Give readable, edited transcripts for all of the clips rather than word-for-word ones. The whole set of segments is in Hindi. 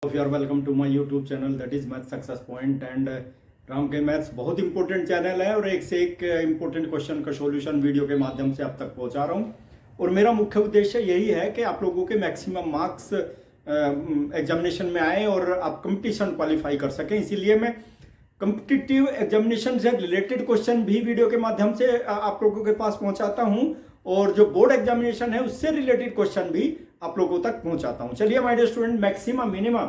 If you are welcome to my YouTube channel that is Math Success Point and Ram के मैथ्स बहुत इंपॉर्टेंट चैनल है और एक से एक इंपॉर्टेंट क्वेश्चन का सॉल्यूशन वीडियो के माध्यम से आप तक पहुंचा रहा हूं। और मेरा मुख्य उद्देश्य यही है कि आप लोगों के मैक्सिमम मार्क्स एग्जामिनेशन में आए और आप कंपटीशन क्वालिफाई कर सकें। इसीलिए मैं कंपिटिटिव एग्जामिनेशन से रिलेटेड क्वेश्चन भी वीडियो के माध्यम से आप लोगों के पास पहुंचाता हूं और जो बोर्ड एग्जामिनेशन है उससे रिलेटेड क्वेश्चन भी आप लोगों तक पहुंचाता हूं। चलिए my dear student, maxima minima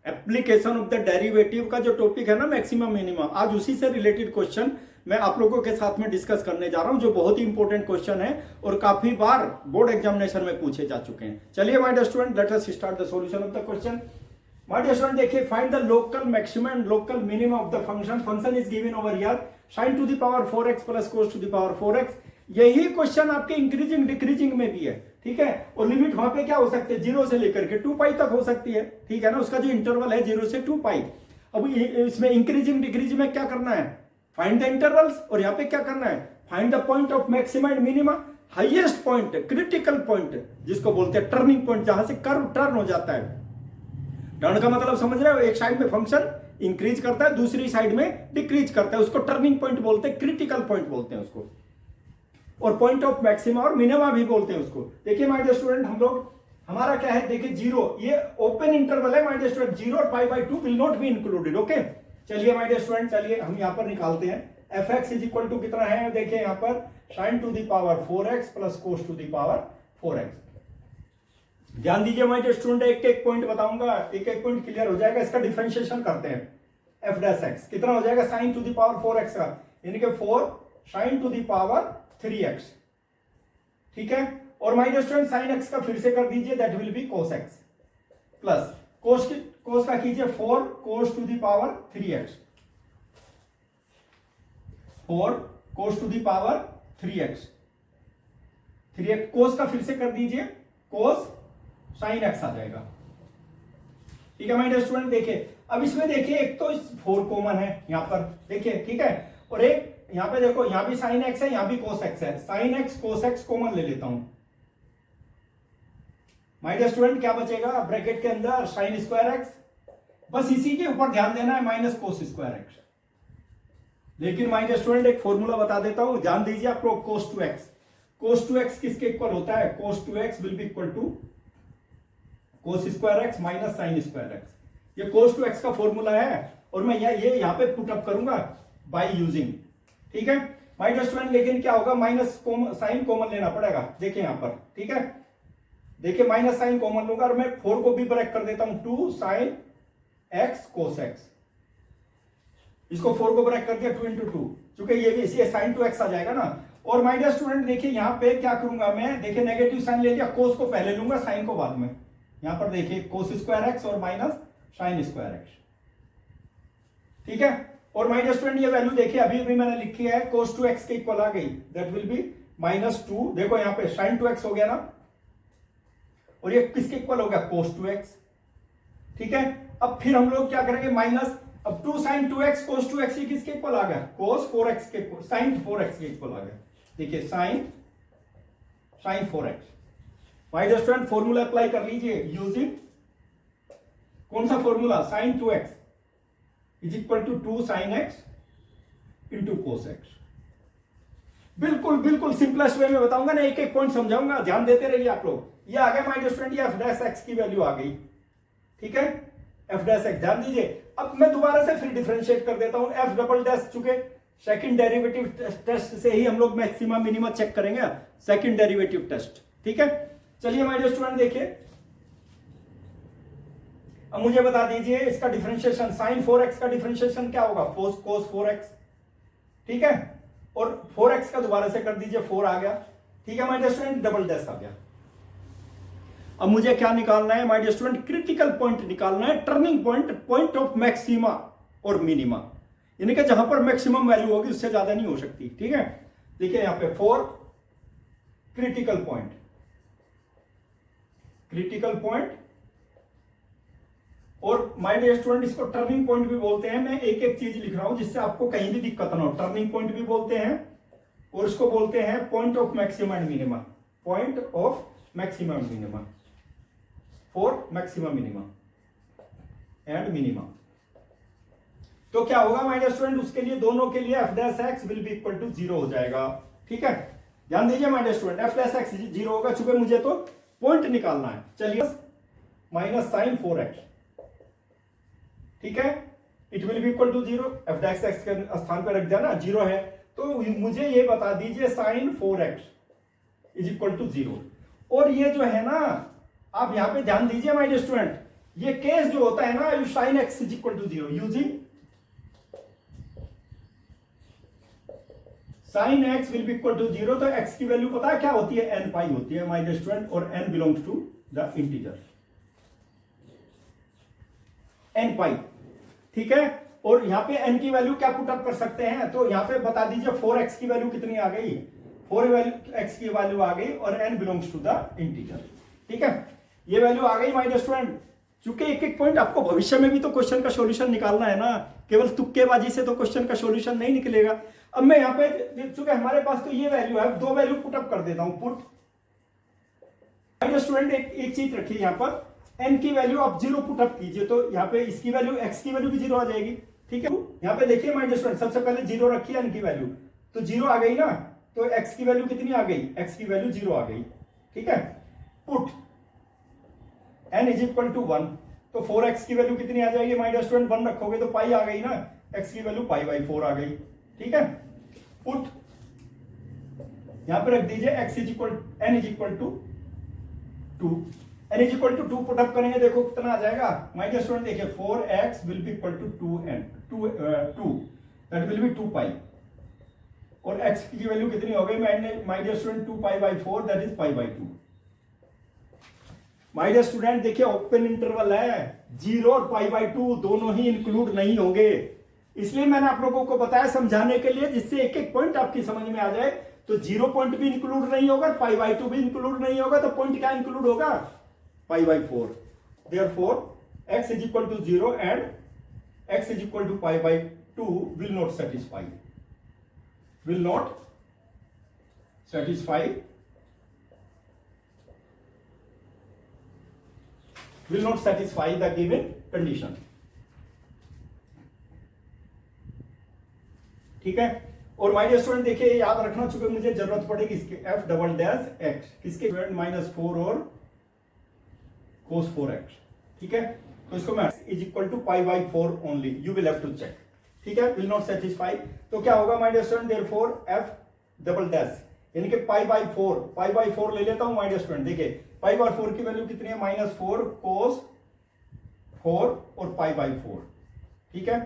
application of the derivative का जो टॉपिक है ना मैक्सिमा मिनिमा, आज उसी से रिलेटेड क्वेश्चन मैं आप लोगों के साथ में डिस्कस करने जा रहा हूं, जो बहुत ही इंपॉर्टेंट क्वेश्चन है और काफी बार बोर्ड एग्जामिनेशन में पूछे जा चुके हैं। चलिए my dear student, let us start the solution of the question. My dear student, देखिए find the local maxima and local minima of the function is given over here sin to the power 4x plus cos to the power 4x। यही क्वेश्चन आपके इंक्रीजिंग डिक्रीजिंग में भी है, ठीक है। और लिमिट वहां पे क्या हो सकती है, 0 से लेकर के 2 पाई तक हो सकती है, ठीक है ना। उसका जो इंटरवल है 0 से 2 पाई। अब इसमें इंक्रीजिंग डिक्रीजिंग में क्या करना है, फाइंड द इंटरवल्स, और यहाँ पे क्या करना है, find the point of maxima and minima, highest point, critical point जिसको बोलते हैं टर्निंग पॉइंट, जहां से कर्व टर्न हो जाता है। टर्न का मतलब समझ रहे हो, एक साइड में फंक्शन इंक्रीज करता है, दूसरी साइड में डिक्रीज करता है, उसको टर्निंग पॉइंट बोलते हैं, क्रिटिकल पॉइंट बोलते हैं उसको। और पॉइंट ऑफ मैक्सिमा और मिनिमा भी बोलते हैं उसको। देखिए माय डियर स्टूडेंट, हम लोग हमारा क्या है, देखिए 0, ये ओपन इंटरवल है माय डियर स्टूडेंट, 0 और pi by 2 will not be included, okay. चलिए माय डियर स्टूडेंट, चलिए हम यहां पर निकालते हैं। fx इज इक्वल टू कितना है, देखिए यहां पर sin to the power 4x plus cos to the power 4x। ध्यान दीजिए माय डियर स्टूडेंट, एक एक पॉइंट बताऊंगा, एक एक पॉइंट क्लियर हो जाएगा। इसका डिफरेंशिएशन करते हैं। f डैश x कितना हो जाएगा, sin to the power 4x का, यानी कि 4 sin to the power 3x, ठीक है। और my dear student sin x का फिर से कर दीजिए, that will be cos x plus cos का कीजिए 4 cos to the power 3x, 4 cos to the power 3x, cos का फिर से कर दीजिए cos sin x आ जाएगा, ठीक है माय डियर स्टूडेंट। देखिए अब इसमें देखिए एक तो 4 कॉमन है यहां पर, देखिए ठीक है, और एक यहां पे देखो, यहां भी sin x है, यहां भी cos x है, sin x cos x common ले लेता हूं। माय डियर स्टूडेंट क्या बचेगा ब्रैकेट के अंदर, sin स्क्वायर x, बस इसी के ऊपर ध्यान देना है, माइनस cos स्क्वायर x। लेकिन माय डियर स्टूडेंट एक फॉर्मूला बता देता हूं, ध्यान दीजिए आप लोग, cos 2x, cos 2x किसके इक्वल होता है, cos 2x will be equal to cos square x minus sin square x। ये cos 2x का फॉर्मूला है और मैं ये यहां पे पुट अप करूंगा बाय यूजिंग, ठीक है माय डियर स्टूडेंट। लेकिन क्या होगा, माइनस साइन कॉमन लेना पड़ेगा, देखिए यहां पर, ठीक है। देखिए माइनस साइन कॉमन लूंगा और मैं 4 को भी ब्रेक कर देता हूं, 2 sin x cos x, इसको 4 को ब्रेक कर दिया, 2 into 2, क्योंकि ये भी इसी sin 2x आ जाएगा ना। और माय डियर स्टूडेंट देखिए यहां पे क्या करूंगा मैं, देखिए नेगेटिव साइन ले लिया, cos को पहले लूंगा, साइन को बाद में। यहां पर देखिए cos स्क्वायर x और माइनस sin स्क्वायर x, ठीक है। और माय डियर स्टूडेंट ये वैल्यू देखिए अभी भी मैंने लिखी है, cos 2x के इक्वल आ गई, दैट विल बी -2, देखो यहां पे sin 2x हो गया ना, और ये किसके इक्वल हो गया, cos 2x, ठीक है। अब फिर हम लोग क्या करेंगे, माइनस, अब 2 sin 2x cos 2x, ये किसके इक्वल आ गया, cos 4x के इक्वल, sin 4x के इक्वल आ गया, देखिए sin 4x। My dear student formula apply कर लीजिए यूजिंग कौन सा formula, sin 2x is equal to 2 sin x into cos x। बिल्कुल बिल्कुल सिंपलेस्ट वे में बताऊंगा ना, एक एक पॉइंट समझाऊंगा, ध्यान देते रहिए आप लोग। ये आ गया माय डियर स्टूडेंट, ये f डैश x की वैल्यू आ गई, ठीक है, f डैश x। ध्यान दीजिए, अब मैं दोबारा से फिर डिफरेंशिएट कर देता हूं, f डबल डैश, चूंकि सेकंड डेरिवेटिव टेस्ट से ही हम लोग मैक्सिमा मिनिमा चेक करेंगे, सेकंड डेरिवेटिव टेस्ट, ठीक है। चलिए माय डियर स्टूडेंट देखिए, अब मुझे बता दीजिए इसका डिफरेंशिएशन, sin 4x का डिफरेंशिएशन क्या होगा, cos 4x, ठीक है। और 4x का दोबारा से कर दीजिए, 4 आ गया, ठीक है my dear student, double dash आ गया। अब मुझे क्या निकालना है my dear student, critical point निकालना है, turning point, point of maxima और मिनिमा, यानी कि जहां पर मैक्सिमम वैल्यू होगी उससे ज्यादा नहीं हो सकती, ठीक है। देखिए यहां पे 4 क्रिटिकल पॉइंट, क्रिटिकल पॉइंट, और माय डियर स्टूडेंट इसको टर्निंग पॉइंट भी बोलते हैं। मैं एक एक चीज लिख रहा हूं जिससे आपको कहीं भी दिक्कत ना हो। टर्निंग पॉइंट भी बोलते हैं और इसको बोलते हैं point of maxima and minima, point of maxima and minima, for maxima minima. And minimum. तो क्या होगा माय डियर स्टूडेंट, उसके लिए दोनों के लिए F dash x will be equal to 0 हो जाएगा। ठीक है, ध्यान दीजिए my dear student, F dash x 0 होगा, चूंकि मुझे तो पॉइंट निकालना है। चलिए माइनस साइन 4x, ठीक है, it will be equal to 0, F dash X के स्थान पर रख दिया ना, 0 है, तो मुझे ये बता दीजिए sign 4x is equal to 0। और ये जो है ना, आप यहां पे ध्यान दीजिए माय डियर स्टूडेंट, ये केस जो होता है ना, sine x is equal to 0 using sine x will be equal to 0, तो x की वैल्यू पता है क्या होती है, n पाई होती है माय डियर स्टूडेंट, और n belongs to the integer n pi. ठीक है, और यहां पे n की वैल्यू क्या पुट अप कर सकते हैं, तो यहां पे बता दीजिए 4x की वैल्यू कितनी आ गई, 4x की वैल्यू आ गई, और n belongs to the integer. ठीक है, ये वैल्यू आ गई माय डियर स्टूडेंट। चूंकि एक एक पॉइंट आपको भविष्य में भी तो क्वेश्चन का सॉल्यूशन निकालना है ना, केवल तुक्केबाजी से तो क्वेश्चन का सॉल्यूशन नहीं निकलेगा। अब मैं यहाँ पे चूंकि हमारे पास तो ये वैल्यू है, दो वैल्यू पुट अप कर देता हूं, पुट माय डियर स्टूडेंट, एक चीज रखिए यहाँ पर, n की वैल्यू आप 0 पुट अप कीजिए, तो यहाँ पे इसकी वैल्यू x की वैल्यू भी 0 आ जाएगी। ठीक है, यहाँ पे देखिए माय डियर स्टूडेंट, सबसे पहले 0 रखिए n की वैल्यू, तो 0 आ गई ना, तो x की वैल्यू कितनी आ गई, x की वैल्यू 0 आ गई। ठीक है, put n is equal to 1, तो 4x की वैल्यू कितनी आ जाएगी माय डियर स्टूडेंट, 1 रखोगे तो पाई आ गई ना, x की वैल्यू पाई बाई 4 आ गई। ठीक है, पुट यहां पे रख दीजिए x is equal n is equal to 2, n is equal to 2 put up करेंगे, देखो कितना आ जाएगा माय डियर स्टूडेंट, देखिए 4x will be equal to 2 that will be 2 pi, और x की वैल्यू कितनी हो गई my dear student, 2 pi by 4 that is pi by 2। My dear student देखिए ओपन इंटरवल है, 0 और पाई बाई 2 दोनों ही इंक्लूड नहीं होंगे, इसलिए मैंने आप लोगों को बताया समझाने के लिए, जिससे एक एक पॉइंट आपकी समझ में आ जाए। तो 0 पॉइंट भी इंक्लूड नहीं होगा, पाई बाई 2 भी इंक्लूड नहीं होगा, तो पॉइंट क्या इंक्लूड होगा, pi by 4। Therefore x is equal to 0 and x is equal to pi by 2 will not satisfy, will not satisfy, will not satisfy the given condition। ठीक है, और माय डियर स्टूडेंट देखिए याद रखना, चूंकि मुझे जरूरत पड़ेगी इसके f डबल डैश x, किसके स्टूडेंट, -4 और cos 4x। ठीक है, तो इसको मैं is equal to pi by 4 only, you will have to check. ठीक है, विल नॉट सेटिस्फाई, तो क्या होगा my dear student, therefore f double dash यानी कि पाई बाई 4 ले लेता हूं माय डियर स्टूडेंट, देखिए पाई बाई 4 की वैल्यू कितनी है, -4 cos 4 और पाई बाई 4। ठीक है,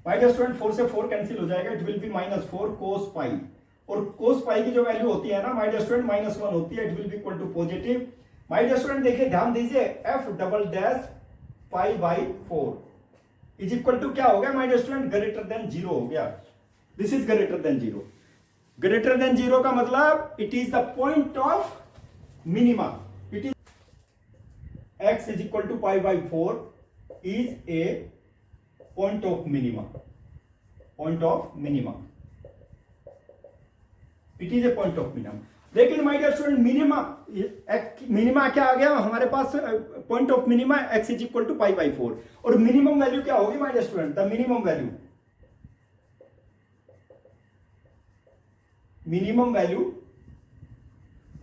माय डियर स्टूडेंट 4 से 4 कैंसिल हो जाएगा, इट विल बी -4 cos पाई, और cos पाई की जो वैल्यू होती है ना माय डियर स्टूडेंट -1 होती है, it will be equal to positive. My dear student देखिए ध्यान दीजिए, f double dash pi by 4 is equal to क्या हो गया my dear student, greater than 0 हो गया, this is greater than 0। Greater than 0 का मतलब it is the point of minima, it is x is equal to pi by 4 is a point of minima, point of minima, it is a point of minimum। लेकिन माय डियर स्टूडेंट मिनिमा क्या आ गया हमारे पास, point of minima x is equal to pi by 4, और मिनिमम वैल्यू क्या होगी my dear student, the minimum value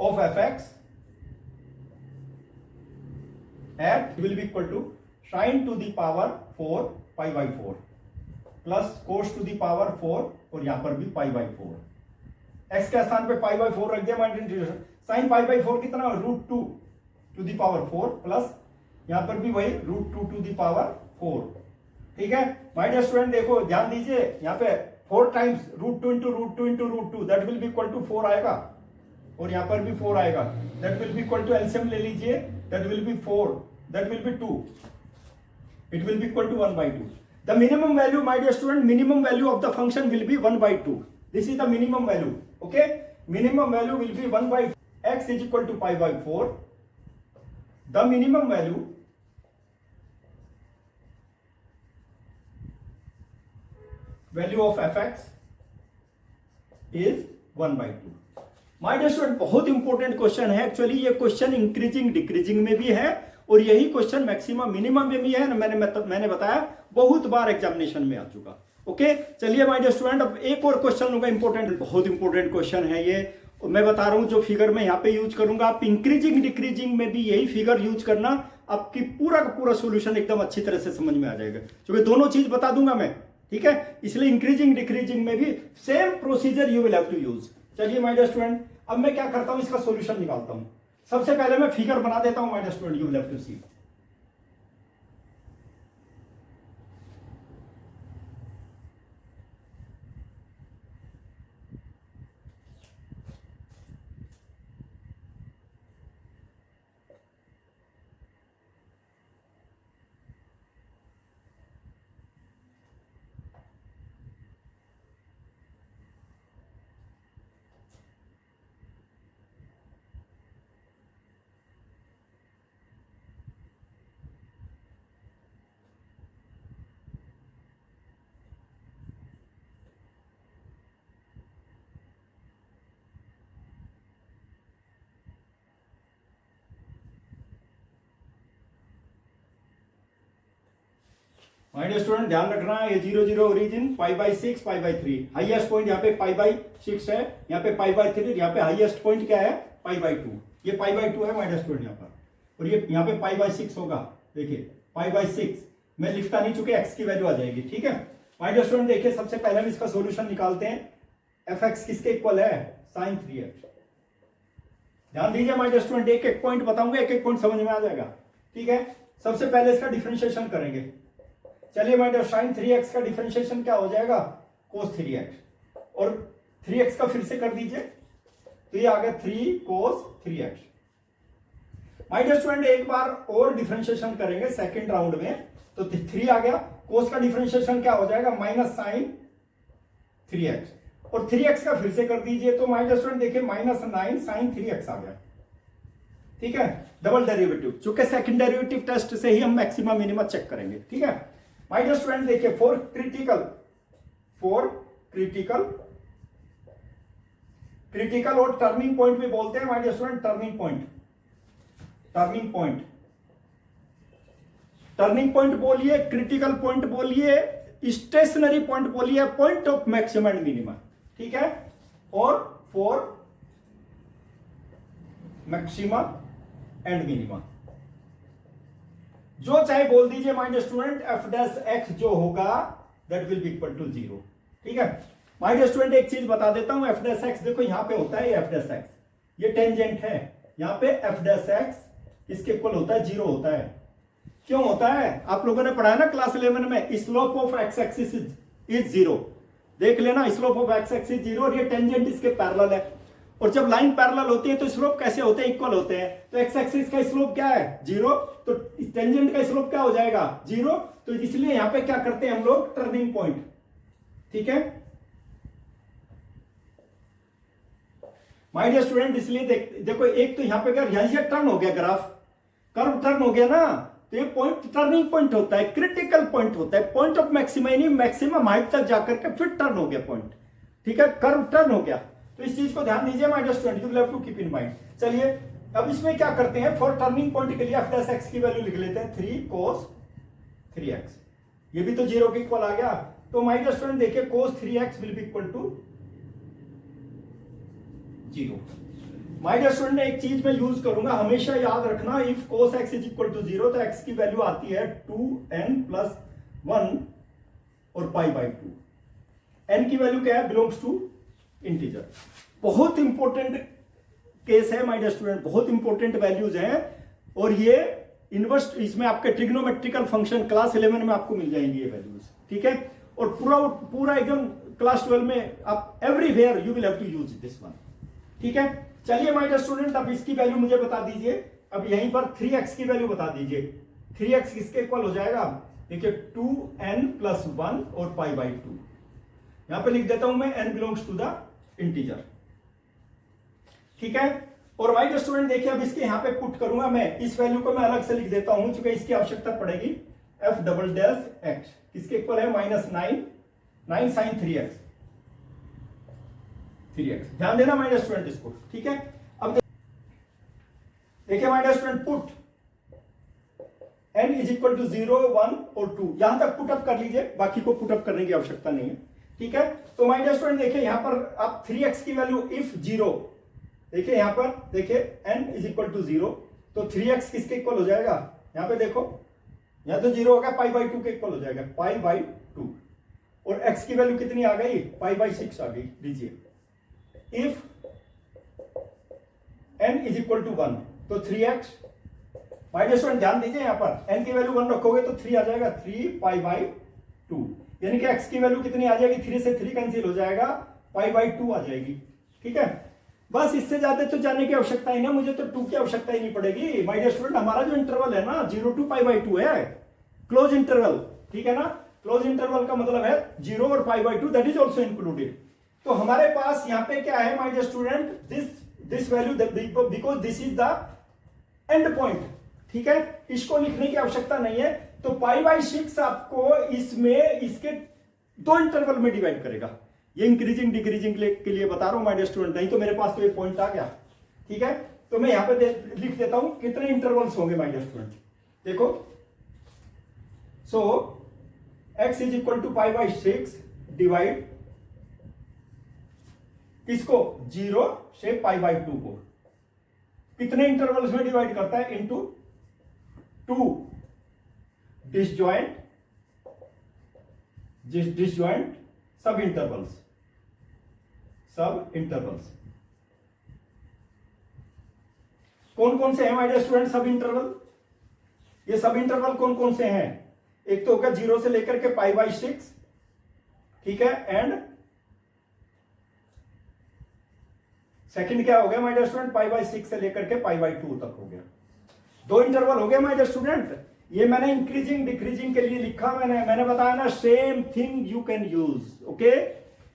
of fx at will be equal to sin to the power 4 pi by 4 plus cos to the power 4, और यहां पर भी pi by 4, x के स्थान पे pi by 4 रख दिया my dear, sin pi by 4 कितना, √2 to the power 4 प्लस यहां पर भी वही √2 to the power 4। ठीक है माय डियर स्टूडेंट, देखो ध्यान दीजिए, यहां पे 4 times √2 into √2 into √2 that will be equal to 4 आएगा, और यहां पर भी 4 आएगा, that will be equal to LCM ले लीजिए, that will be 4, that will be 2, it will be equal to 1 by 2। the minimum value my dear student, minimum value of the function will be 1 by 2, this is the minimum value। okay, minimum value will be 1 by x is equal to pi by 4, the minimum value of fx is 1 by 2। My dear student बहुत इंपॉर्टेंट क्वेश्चन है, एक्चुअली ये क्वेश्चन इंक्रीजिंग डिक्रीजिंग में भी है और यही क्वेश्चन मैक्सिमम मिनिमम में भी है ना, मैंने बताया बहुत बार एग्जामिनेशन में आ चुका। ओके, चलिए माय डियर स्टूडेंट, अब एक और क्वेश्चन लूंगा, इंपॉर्टेंट, बहुत इंपॉर्टेंट क्वेश्चन है ये। और मैं बता रहा हूं जो फिगर मैं यहाँ पे यूज करूंगा, आप इंक्रीजिंग डिक्रीजिंग में भी यही फिगर यूज करना, आपकी पूरा का पूरा सोल्यूशन एकदम अच्छी तरह से समझ में आ जाएगा, क्योंकि दोनों चीज बता दूंगा मैं, ठीक है। इसलिए इंक्रीजिंग डिक्रीजिंग में भी same procedure you will have to use. चलिए माय डियर स्टूडेंट, अब मैं क्या करता हूं, इसका सोल्यूशन निकालता हूं। सबसे पहले मैं फिगर बना देता हूं my dear student, you will have to see. My dear student, ध्यान रखना है, ये 0 0 origin, pi by 6 pi by 3, highest point यहाँ पे पाई बाई 6 है, यहाँ पे पाई बाई 3, यहाँ पे हाईएस्ट पॉइंट क्या है, पाई बाई 2, ये पाई बाई 2 है माय डियर स्टूडेंट यहाँ पर, और ये यहाँ पे पाई बाई 6 होगा। देखिए पाई बाई 6 मैं लिखता नहीं, चूंकि एक्स की वैल्यू आ जाएगी, ठीक है। माय डियर स्टूडेंट देखिए, सबसे पहले हम इसका सोल्यूशन निकालते हैं। एफ एक्स किसके इक्वल है, साइन 3x। ध्यान दीजिए माय डियर स्टूडेंट, एक एक पॉइंट बताऊंगा, एक एक पॉइंट समझ में आ जाएगा, ठीक है। सबसे पहले इसका डिफरेंशिएशन करेंगे। चलिए माय डियर, साइन 3x का डिफरेंशिएशन क्या हो जाएगा, cos 3x, और 3x का फिर से कर दीजिए, तो ये आ गया 3 cos 3x। My dear student, एक बार और डिफरेंशिएशन करेंगे सेकंड राउंड में, तो 3 आ गया, cos का डिफरेंशिएशन क्या हो जाएगा, माइनस साइन 3x, और 3x का फिर से कर दीजिए, तो माय डियर स्टूडेंट देखिए माइनस 9 साइन 3x आ गया, ठीक है। डबल डेरिवेटिव, चूंकि सेकंड डेरिवेटिव टेस्ट से ही हम मैक्सिमम मिनिमम चेक करेंगे, ठीक है। माय डियर स्टूडेंट देखिए, फॉर क्रिटिकल और टर्निंग पॉइंट भी बोलते हैं my dear student, turning point बोलिए, क्रिटिकल पॉइंट बोलिए, स्टेशनरी पॉइंट बोलिए, point of maximum and minimum, ठीक है। और फॉर मैक्सिमम एंड मिनिमम जो चाहे बोल दीजिए my dear student, F dash X जो होगा that will be equal to 0, ठीक है। माय डियर स्टूडेंट एक चीज बता देता हूं, एफ डैश एक्स देखो यहां पे होता है, एफ डैश एक्स ये टेंजेंट है, यहां पे एफ डैश एक्स इसके इक्वल होता है 0 होता है। क्यों होता है, आप लोगों ने पढ़ा ना क्लास 11 में, slope of x axis is 0, देख लेना, स्लोप ऑफ एक्स एक्सिस 0, और ये टेंजेंट इसके पैरेलल है, और जब लाइन पैरेलल होती है तो स्लोप कैसे होते हैं, इक्वल होते हैं। तो एक्स एक्सिस का स्लोप क्या है, 0, तो टेंजेंट का स्लोप क्या हो जाएगा, 0, तो इसलिए यहां पे क्या करते हैं हम लोग, टर्निंग पॉइंट, ठीक है माय डियर स्टूडेंट। इसलिए देखो एक तो यहां पे क्या, यहां से टर्न हो गया ग्राफ, कर्व टर्न हो गया ना, तो ये पॉइंट टर्निंग पॉइंट होता है, क्रिटिकल पॉइंट होता है, पॉइंट ऑफ मैक्सिमम हाइट तक जाकर के फिर टर्न हो गया पॉइंट, ठीक है, कर्व टर्न हो गया। तो इस चीज को ध्यान दीजिए my dear student, you will have to keep in mind. चलिए अब इसमें क्या करते हैं, फॉर टर्निंग पॉइंट के लिए एफ डैश एक्स की वैल्यू लिख लेते हैं 3 cos 3x, ये भी तो 0 के इक्वल आ गया। तो माय डियर स्टूडेंट देखिए cos 3x will be equal to 0। My dear student एक चीज मैं यूज करूंगा, हमेशा याद रखना, if cos x is equal to 0 तो x की वैल्यू आती है 2n+1 और पाई बाई 2। n की वैल्यू क्या है, बिलोंग्स टू इंटीजर। बहुत इंपॉर्टेंट केस है माय डियर स्टूडेंट, बहुत इंपॉर्टेंट वैल्यूज हैं, और ये इनवर्स इसमें आपके ट्रिग्नोमेट्रिकल फंक्शन क्लास 11 में आपको मिल जाएंगी ये वैल्यूज, ठीक है। और पूरा एकदम क्लास 12 में आप everywhere you will have to use this one, ठीक है। चलिए माय डियर स्टूडेंट, अब इसकी वैल्यू मुझे बता दीजिए, अब यहीं पर 3x की वैल्यू बता दीजिए, 3x किसके इक्वल हो जाएगा, देखिए 2n+1 और पाई बाई 2, यहां पे लिख देता हूं मैं n belongs to the integer, ठीक है। और माय डियर स्टूडेंट देखिए, अब इसके यहां पे पुट करूंगा मैं, इस वैल्यू को मैं अलग से लिख देता हूं, क्योंकि इसकी आवश्यकता पड़ेगी। एफ डबल डैश एक्स किसके इक्वल है, -9 साइन 3x, ध्यान देना माय डियर स्टूडेंट इसको, ठीक है। अब देखिए my dear student, put n is equal to 0, 1 और 2, यहां तक पुटअप कर लीजिए, बाकी को पुटअप करने की आवश्यकता नहीं है। ठीक है, तो माय डियर स्टूडेंट देखिए यहां पर आप 3x की वैल्यू इफ 0, देखिए यहां पर देखिए n इज इक्वल टू 0, तो 3x किसके इक्वल हो जाएगा, यहां पे देखो यहां तो 0 होगा, पाई बाई 2 के इक्वल हो जाएगा, पाई बाई 2, और x की वैल्यू कितनी आ गई, पाई बाई 6 आ गई। लीजिए if n is equal to 1, तो 3x, माय डियर स्टूडेंट ध्यान दीजिए यहां पर n की वैल्यू 1 रखोगे तो 3 आ जाएगा, 3 पाई बाई 2, यानी कि x की वैल्यू कितनी आ जाएगी, 3 से 3 कैंसिल हो जाएगा, पाई बाई 2 आ जाएगी। ठीक है, बस इससे ज्यादा तो जाने की आवश्यकता ही ना, मुझे तो 2 की आवश्यकता ही नहीं पड़ेगी। माय डियर स्टूडेंट हमारा जो इंटरवल है ना 0 टू पाई बाई 2 है, क्लोज इंटरवल। ठीक है ना, क्लोज इंटरवल का मतलब है 0 और pi by 2, that is also included. तो हमारे पास यहाँ पे क्या है my dear student, this value, because this is the end point. ठीक है, इसको लिखने की आवश्यकता नहीं है, तो पाई बाई 6 आपको इसमें इसके 2 इंटरवल में डिवाइड करेगा। ये इंक्रीजिंग डिक्रीजिंग के लिए बता रहा हूं माय डियर स्टूडेंट, नहीं तो मेरे पास तो ये पॉइंट आ गया। ठीक है, तो मैं यहां पे लिख देता हूं कितने इंटरवल्स होंगे माय डियर स्टूडेंट। देखो, so x is equal to pi by 6 divide किसको, 0 से पाई बाई 2 को, कितने इंटरवल्स में डिवाइड करता है, इनटू 2 डिसजॉइंट सब इंटरवल्स। कौन कौन से हैं माय डियर स्टूडेंट सब इंटरवल, ये सब इंटरवल कौन कौन से हैं, एक तो होगा 0 से लेकर के पाई बाई 6, ठीक है, एंड सेकंड क्या हो गया my dear student, pi by 6 से लेकर के पाई बाई 2 तक हो गया। 2 इंटरवल हो गया माय डियर स्टूडेंट। ये मैंने इंक्रीजिंग डिक्रीजिंग के लिए लिखा, मैंने बताया ना, same thing you can use. Okay,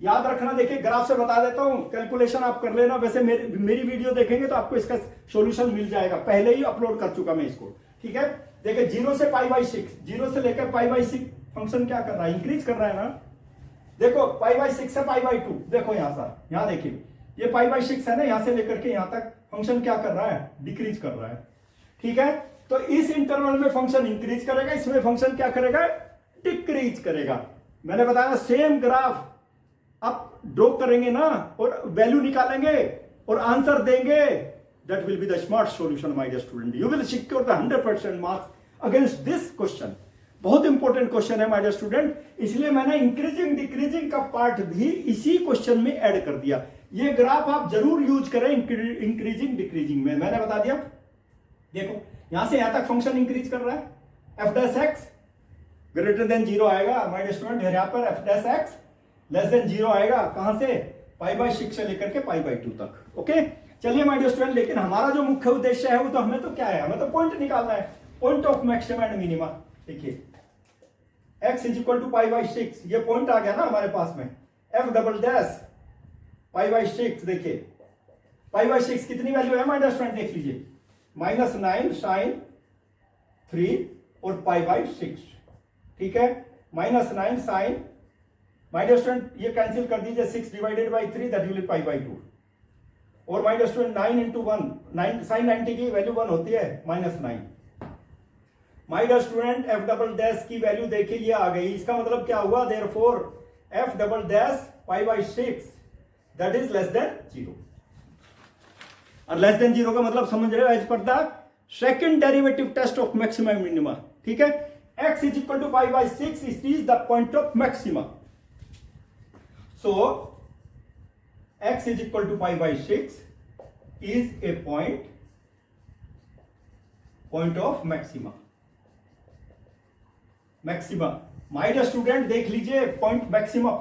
याद रखना। देखिए ग्राफ से बता देता हूं, कैलकुलेशन आप कर लेना। वैसे मेरी वीडियो देखेंगे तो आपको इसका सॉल्यूशन मिल जाएगा, पहले ही अपलोड कर चुका मैं इसको। ठीक है, देखिए 0 से पाई बाई 6, 0 से लेकर पाई बाई 6 फंक्शन क्या कर रहा है, इंक्रीज कर रहा है ना। देखो पाई बाई 6 से पाई बाई 2, देखो यहां देखिए ये पाई बाई 6 है ना, यहां से लेकर के यहां तक फंक्शन क्या कर रहा है, डिक्रीज कर रहा है। ठीक है, तो इस इंटरवल में फंक्शन इंक्रीज करेगा, इसमें फंक्शन क्या करेगा, डिक्रीज करेगा। मैंने बताया सेम ग्राफ आप ड्रॉ करेंगे ना और वैल्यू निकालेंगे और आंसर देंगे, that will be the smart solution my dear student. You will secure the 100% marks against this question. बहुत इंपॉर्टेंट क्वेश्चन है माय डियर स्टूडेंट, इसलिए मैंने इंक्रीजिंग डिक्रीजिंग का पार्ट भी इसी क्वेश्चन में ऐड कर दिया। ये ग्राफ आप जरूर यूज करें इंक्रीजिंग डिक्रीजिंग में, मैंने बता दिया। देखो यहां से यहां तक फंक्शन इंक्रीज कर रहा है, F dash x greater than 0 आएगा माय डियर स्टूडेंट, यहां पर F dash x less than 0 आएगा, कहां से, पाई बाई 6 से लेकर के पाई बाई 2 तक। ओके, चलिए माय डियर स्टूडेंट, लेकिन हमारा जो मुख्य उद्देश्य है वो तो हमें तो क्या है, हमें तो पॉइंट निकालना है, point of maximum and minima. देखिए x is equal to pi by 6, ये पॉइंट आ गया ना हमारे पास में, F double dash pi by 6, देखिए पाई बाई 6 कितनी वैल्यू है माय डियर स्टूडेंट, देख लीजिए -9 साइन 3 और पाई बाई 6। ठीक है, -9 साइन, माय डियर स्टूडेंट ये कैंसिल कर दीजिए, 6 divided by 3 that will be pi by 2, और my dear student 9 into 1, 9 sine 90 की वैल्यू 1 होती है, -9। My dear student F double dash की वैल्यू देखिए ये आ गई, इसका मतलब क्या हुआ, therefore F double dash pi by 6 that is less than 0। और लेस देन 0 का मतलब समझ रहे हो, एज पर the second derivative test of maximum minima. ठीक है, x is equal to pi by 6, it is the point of maxima. So x is equal to pi by 6 is a point of maxima. My dear student देख लीजिए, पॉइंट मैक्सिमा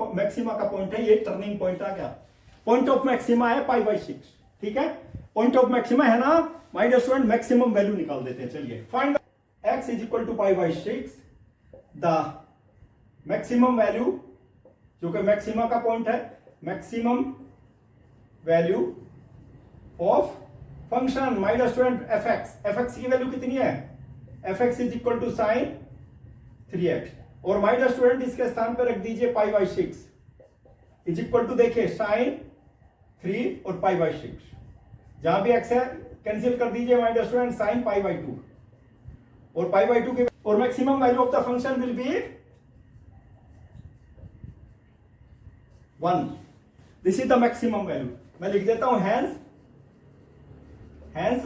का पॉइंट है, ये टर्निंग पॉइंट आ गया, पॉइंट ऑफ मैक्सिमा है पाई बाई 6। ठीक है, पॉइंट ऑफ मैक्सिमा है ना my dear student, maximum value निकाल देते हैं। चलिए find x is equal to pi by 6, the maximum value, जो कि मैक्सिमा का पॉइंट है, maximum value of function my dear student fx की वैल्यू कितनी है, fx is equal to sine 3x, और माय डियर स्टूडेंट इसके स्थान पर रख दीजिए pi by 6 is equal to, देखिए साइन 3 और पाई बाई 6, जहां भी x है कैंसिल कर दीजिए my dear student, sine pi by 2 और पाई बाई 2 के और maximum value of the function will be 1। This is the maximum value. मैं लिख देता हूं hence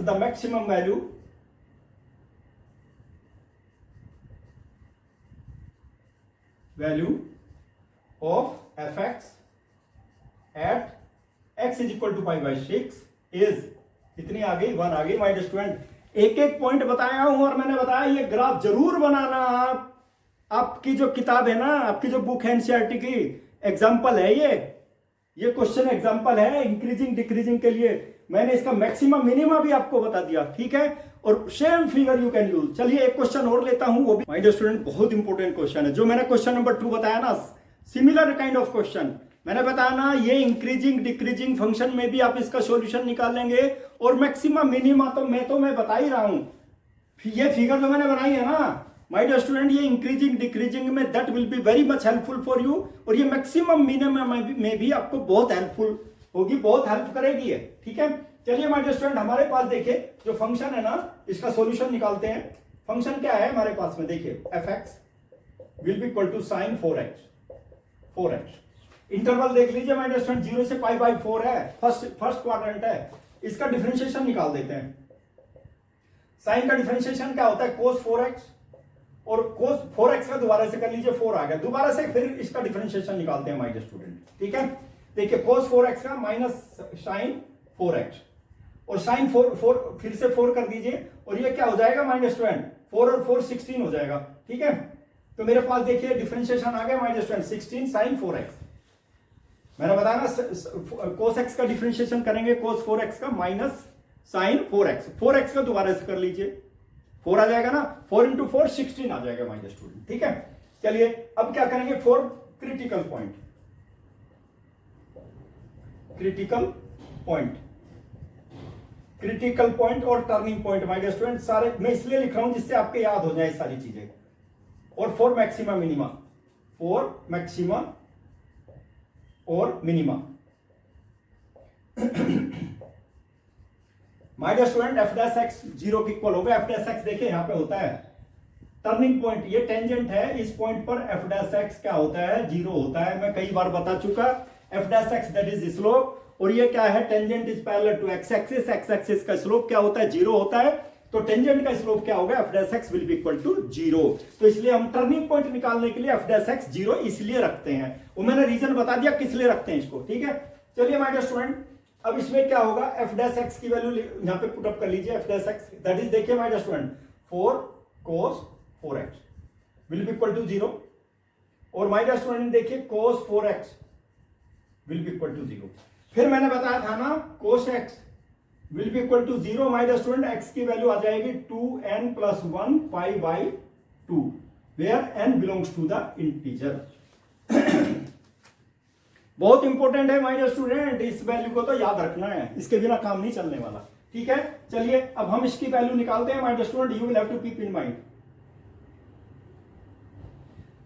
the maximum value of f x at x is equal to pi by 6 is कितनी आ गई, 1 आ गई। माय डियर स्टूडेंट, एक एक पॉइंट बताया हूं और मैंने बताया ये ग्राफ जरूर बनाना। आपकी जो किताब है ना, आपकी जो बुक है एनसीईआरटी की, एग्जाम्पल है ये क्वेश्चन एग्जाम्पल है इंक्रीजिंग डिक्रीजिंग के लिए। मैंने इसका मैक्सिमम मिनिमम भी आपको बता दिया, ठीक है, और same figure you can use. चलिए एक क्वेश्चन और लेता हूं, वो भी माय डियर स्टूडेंट बहुत इंपॉर्टेंट क्वेश्चन है, जो मैंने क्वेश्चन नंबर 2 बताया ना, सिमिलर काइंड ऑफ क्वेश्चन मैंने बताया ना, ये इंक्रीजिंग डिक्रीजिंग फंक्शन में भी आप इसका सॉल्यूशन निकालेंगे और मैक्सिमम मिनिमा तो मैं बता ही रहा हूं। ये फिगर जो मैंने बनाई है ना माय डियर स्टूडेंट, ये इंक्रीजिंग डिक्रीजिंग में that will be very much helpful for you, और ये मैक्सिमम मिनिमम में भी आपको बहुत हेल्पफुल होगी, बहुत हेल्प करेगी ये, ठीक है। चलिए माय डियर स्टूडेंट, हमारे पास देखिए जो फंक्शन है ना, इसका सॉल्यूशन निकालते हैं। फंक्शन क्या है हमारे पास में, देखिए f x will be equal to sine 4x। Interval देख लीजिए माय डियर स्टूडेंट, 0 से पाई बाई 4 है, फर्स्ट क्वाड्रेंट है। इसका डिफरेंशिएशन निकाल देते हैं। साइन का डिफरेंशिएशन क्या होता है, cos 4x, और cos 4x का दोबारा से कर लीजिए, 4 आ गया, दोबारा से फिर इसका डिफरेंशिएशन निकालते हैं माय डियर स्टूडेंट, ठीक है। देखिए cos 4x का माइनस साइन 4x, और साइन 4 फिर से 4 कर दीजिए, और ये क्या हो जाएगा माय डियर स्टूडेंट, 4 और 4 16 हो जाएगा, ठीक है। तो मेरे पास देखिए डिफरेंशिएशन आ गया my dear student 16 sign 4x। मैंने बताया ना cos x का डिफरेंशिएशन करेंगे, cos 4x का माइनस साइन 4x का दोबारा से कर लीजिए, 4 आ जाएगा ना, 4 इंटू 4 16 आ जाएगा माय डियर स्टूडेंट, ठीक है। चलिए अब क्या करेंगे, फॉर क्रिटिकल पॉइंट और turning point my dear student, सारे मैं इसलिए लिख रहा हूं जिससे आपके याद हो जाए सारी चीजें। और फॉर मैक्सिमा और minima my dear student, F dash x 0 के इक्वल होगा। एफ डैश एक्स देखिए यहां पे होता है टर्निंग पॉइंट, ये टेंजेंट है, इस पॉइंट पर एफ डैश एक्स क्या होता है, 0 होता है। मैं कई बार बता चुका, f dash x that is slope, और ये क्या है, tangent is parallel to x axis. X axis का स्लोप क्या होता है, 0 होता है, तो टेंजेंट का स्लोप क्या होगा, f dash x will be equal to 0। तो इसलिए हम टर्निंग पॉइंट निकालने के लिए एफ डैश एक्स 0 इसलिए रखते हैं, वो मैंने रीजन बता दिया किस लिए रखते हैं इसको, ठीक है। चलिए माय डियर स्टूडेंट, अब इसमें क्या होगा, एफ डैश एक्स की वैल्यू यहां पे पुट अप कर लीजिए। F dash x that is, देखिए my dear student, 4 cos 4x will be equal to 0, और माय डियर स्टूडेंट देखिए cos 4x will be equal to 0। फिर मैंने बताया था ना cos x will be equal to 0, my dear student x की वैल्यू आ जाएगी 2n + 1 pi by 2, where n belongs to the integer. बहुत इंपॉर्टेंट है माय डियर स्टूडेंट, इस वैल्यू को तो याद रखना है, इसके बिना काम नहीं चलने वाला, ठीक है। चलिए अब हम इसकी वैल्यू निकालते हैं my dear student, you will have to keep in mind.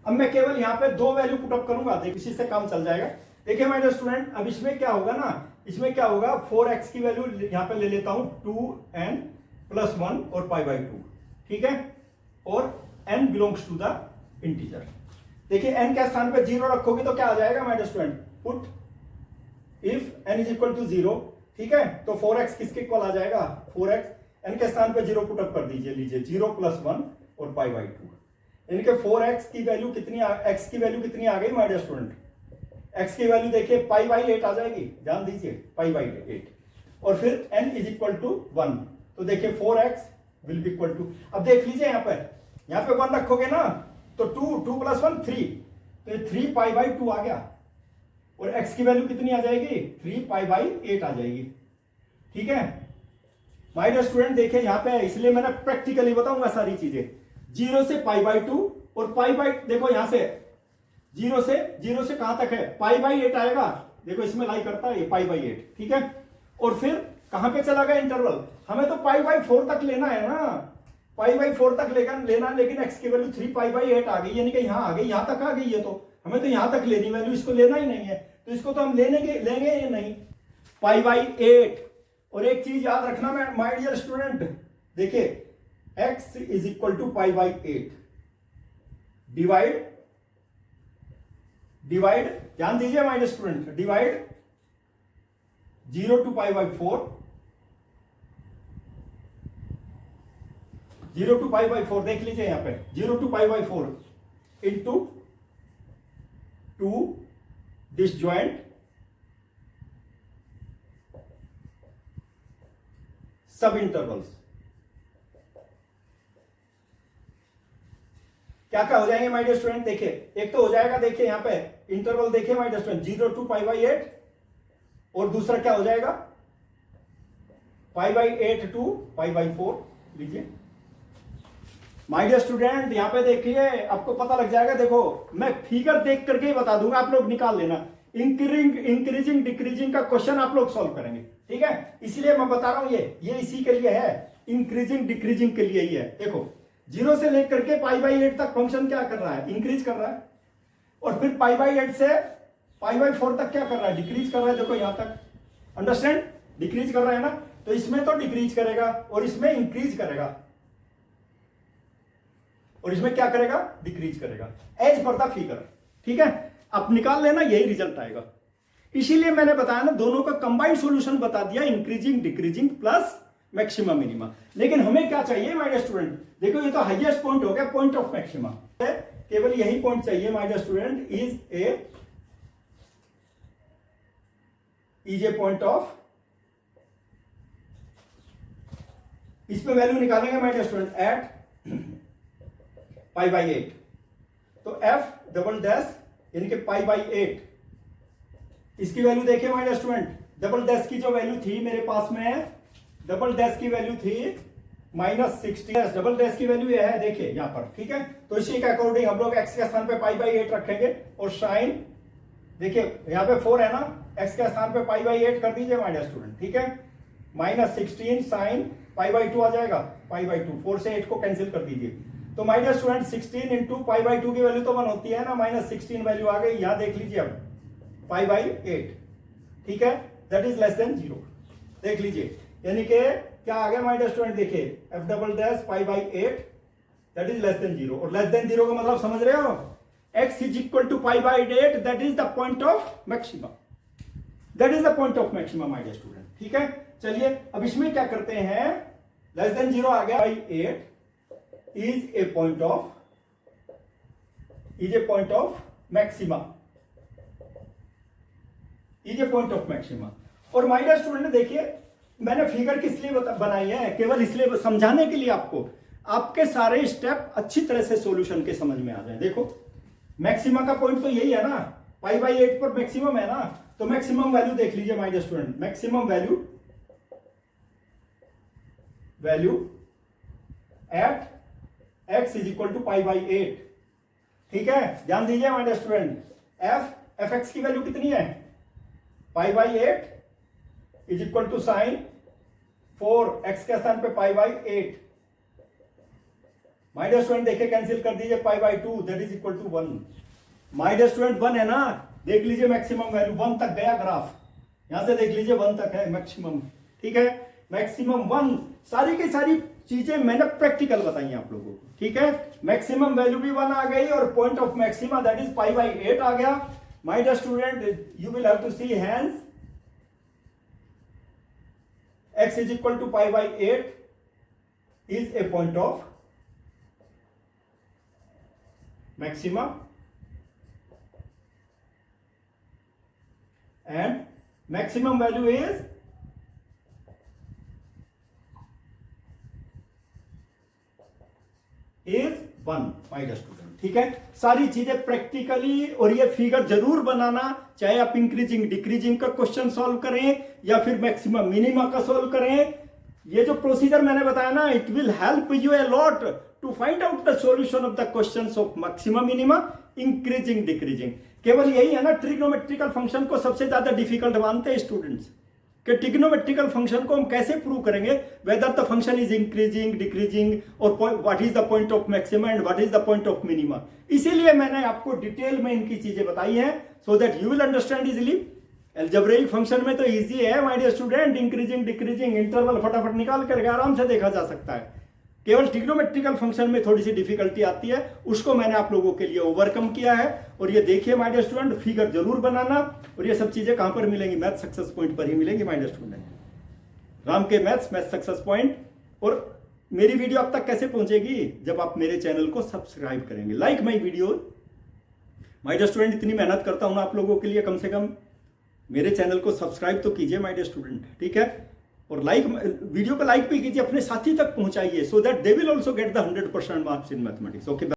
अब मैं केवल यहां पे 2 वैल्यू पुट अप करूंगा, देखिए इसी से काम चल जाएगा। देखिए माय डियर स्टूडेंट, अब इसमें क्या होगा ना, इसमें क्या होगा, 4x की वैल्यू यहां पे ले लेता हूं 2n + 1 और पाई बाई 2, ठीक है, और n belongs to the integer. देखिए n के स्थान पे 0 रखोगे तो क्या आ जाएगा my dear student, put if n is equal to 0, ठीक है, तो 4x किसके इक्वल आ जाएगा, 4x, n के स्थान पे 0 पुट अप कर दीजिए, लीजिए 0 + 1 और पाई बाई 2। इनके 4x की वैल्यू कितनी, x की वैल्यू कितनी आ गई माय डियर स्टूडेंट, x की वैल्यू देखिए पाई बाई 8 आ जाएगी, ध्यान दीजिए पाई बाई 8, और फिर n इज इक्वल टू 1, तो देखिए 4x will be equal to, अब देख लीजिए यहाँ पे 1 रखोगे ना, तो 2 + 1 3, तो ये 3 पाई बाई 2 आ गया, और x की वैल्यू कितनी आ जाएगी, 3 पाई बाई 8 आ जाएगी, ठीक है। माय डियर स्टूडेंट देखिए यहाँ पे, इसलिए मैंने प्रैक्टिकली बताऊंगा सारी चीजें, 0 से पाई बाई 2, और पाई बाई देखो यहां से 0 से कहां तक है, पाई बाई 8 आएगा, देखो इसमें लाई करता है ये पाई बाई 8, ठीक है। और फिर कहां पे चला गया इंटरवल, हमें तो पाई बाई 4 तक लेना है ना, पाई बाई 4 तक लेना, लेकिन x की वैल्यू 3 पाई बाई 8 आ गई, यानी कि यहां आ गई, यहां तक आ गई है, तो हमें तो यहां तक लेनी वैल्यू, इसको लेना ही नहीं है, तो इसको तो हम लेंगे ही नहीं, पाई बाई 8। और एक चीज याद रखना माय डियर स्टूडेंट, देखिए x is equal to pi by 8, divide ध्यान दीजिए my dear student, divide 0 to pi by 4, 0 to pi by 4 देख लीजिए यहां पे 0 to pi by 4 into 2 disjoint subintervals. क्या क्या हो जाएंगे माय डियर स्टूडेंट, देखिए एक तो हो जाएगा, देखिए यहां पे इंटरवल देखिए my dear student 0 to pi by 8, और दूसरा क्या हो जाएगा pi by 8 to pi by 4 लीजिए माय डियर स्टूडेंट। यहां पे देखिए आपको पता लग जाएगा, देखो मैं फिगर देख करके ही बता दूंगा, आप लोग निकाल लेना। इंक्रीजिंग डिक्रीजिंग का क्वेश्चन आप लोग सॉल्व करेंगे, ठीक है, इसलिए मैं बता रहा हूं ये इसी के लिए है, इंक्रीजिंग डिक्रीजिंग के लिए ही है। देखो 0 से लेकर के पाई बाई 8 तक फंक्शन क्या कर रहा है, इंक्रीज कर रहा है, और फिर पाई बाई 8 से पाई बाई 4 तक क्या कर रहा है, डिक्रीज कर रहा है। देखो यहां तक अंडरस्टैंड, डिक्रीज कर रहा है ना, तो इसमें तो डिक्रीज करेगा और इसमें इंक्रीज करेगा, और इसमें क्या करेगा, डिक्रीज करेगा एज पर द फिगर, ठीक है। अब निकाल लेना, यही रिजल्ट आएगा। इसीलिए मैंने बताया ना, दोनों का कंबाइंड सॉल्यूशन बता दिया, increasing decreasing plus maxima minima. लेकिन हमें क्या चाहिए माय डियर स्टूडेंट, देखो ये तो हाईएस्ट पॉइंट हो गया, पॉइंट ऑफ मैक्सिमा, केवल यही पॉइंट चाहिए my dear student, is a point of, इसमें वैल्यू निकालेंगे my dear student at pi by 8, तो एफ डबल डैश यानी कि पाई बाई 8, इसकी वैल्यू देखिए my dear student, double dash की जो वैल्यू थी मेरे पास में, डबल डैश की वैल्यू थी -60, डबल डैश की वैल्यू ये है देखिए यहां पर, ठीक है। तो इसी के अकॉर्डिंग हम लोग x के स्थान पे पाई बाई 8 रखेंगे, और साइन देखिए यहां पे 4 है ना, x के स्थान पे पाई बाई 8 कर दीजिए माय डियर स्टूडेंट, ठीक है। -16 साइन पाई बाई 2 आ जाएगा, पाई बाई 2, 4 से 8 को कैंसिल कर दीजिए, तो my dear student 16 into pi by 2 की वैल्यू तो 1 होती है ना, -16 वैल्यू आ गई, यहां देख लीजिए अब पाई बाई 8, ठीक है, दैट इज लेस देन 0, देख लीजिए, यानी कि क्या आ गया माय डियर स्टूडेंट, देखिए F double dash pi by 8 that is less than 0, और लेस देन 0 का मतलब समझ रहे हो, x is equal to pi by 8, that is the point of maxima, that is the point of maxima my dear student, ठीक है। चलिए अब इसमें क्या करते हैं, लेस देन 0 आ गया, by 8 is a point of maxima, is a point of maxima. और माय डियर स्टूडेंट देखिए मैंने फिगर किस लिए बनाई है, केवल इसलिए समझाने के लिए आपको, आपके सारे स्टेप अच्छी तरह से सॉल्यूशन के समझ में आ जाए। देखो मैक्सिमा का पॉइंट तो यही है ना, पाई बाई 8 पर मैक्सिमम है ना, तो मैक्सिमम वैल्यू देख लीजिए my dear student, maximum value at x is equal to pi by 8, ठीक है। ध्यान दीजिए my dear student, f x की वैल्यू कितनी है, pi by 8 is equal to sine 4, x के स्थान पे pi by 8, my dear student देखिए कैंसिल कर दीजिए, pi by 2 that is equal to 1, my dear student 1 है ना, देख लीजिए मैक्सिमम वैल्यू 1 तक गया ग्राफ, यहां से देख लीजिए 1 तक है मैक्सिमम, ठीक है, मैक्सिमम 1, सारी की सारी चीजें मैंने प्रैक्टिकल बताई आप लोगों को, ठीक है। मैक्सिमम वैल्यू भी 1 आ गई, और point of maxima that is pi by 8 आ गया। My dear student you will have to see hence x is equal to pi by 8 is a point of maxima, and maximum value is one my dear student, ठीक है। सारी चीजें प्रैक्टिकली, और ये फिगर जरूर बनाना, चाहे आप इंक्रीजिंग डिक्रीजिंग का क्वेश्चन सॉल्व करें या फिर मैक्सिमम मिनिमा का सॉल्व करें, ये जो प्रोसीजर मैंने बताया ना, it will help you a lot to find out the solution of the questions of maximum minima, increasing decreasing. केवल यही है ना, ट्रिग्नोमेट्रिकल फंक्शन को सबसे ज्यादा डिफिकल्ट मानते हैं स्टूडेंट्स, कि ट्रिग्नोमेट्रिकल फंक्शन को हम कैसे प्रूव करेंगे, whether the function is increasing decreasing, और what is the point of maxima and what is the point of minima. इसीलिए मैंने आपको डिटेल में इनकी चीजें बताई हैं, so that you will understand easily. Algebraic function में तो इजी है my dear student, increasing decreasing interval फटाफट निकाल करके आराम से देखा जा सकता है। केवल ट्रिग्नोमेट्रिकल फंक्शन में थोड़ी सी डिफिकल्टी आती है, उसको मैंने आप लोगों के लिए ओवरकम किया है। और ये देखिए माय डियर स्टूडेंट, फिगर जरूर बनाना, और ये सब चीजें कहां पर मिलेंगी, मैथ सक्सेस पॉइंट पर ही मिलेंगी माय डियर स्टूडेंट। राम के मैथ सक्सेस पॉइंट। और मेरी वीडियो आप तक कैसे पहुंचेगी, जब आप मेरे चैनल को सब्सक्राइब करेंगे, like my video. My dear student, इतनी मेहनत करता हूं ना आप लोगों के लिए, कम से कम मेरे चैनल को सब्सक्राइब तो कीजिए माय डियर स्टूडेंट, ठीक है। और लाइक, वीडियो को लाइक भी कीजिए, अपने साथी तक पहुंचाइए, so that they will also get the 100% marks in mathematics. Okay.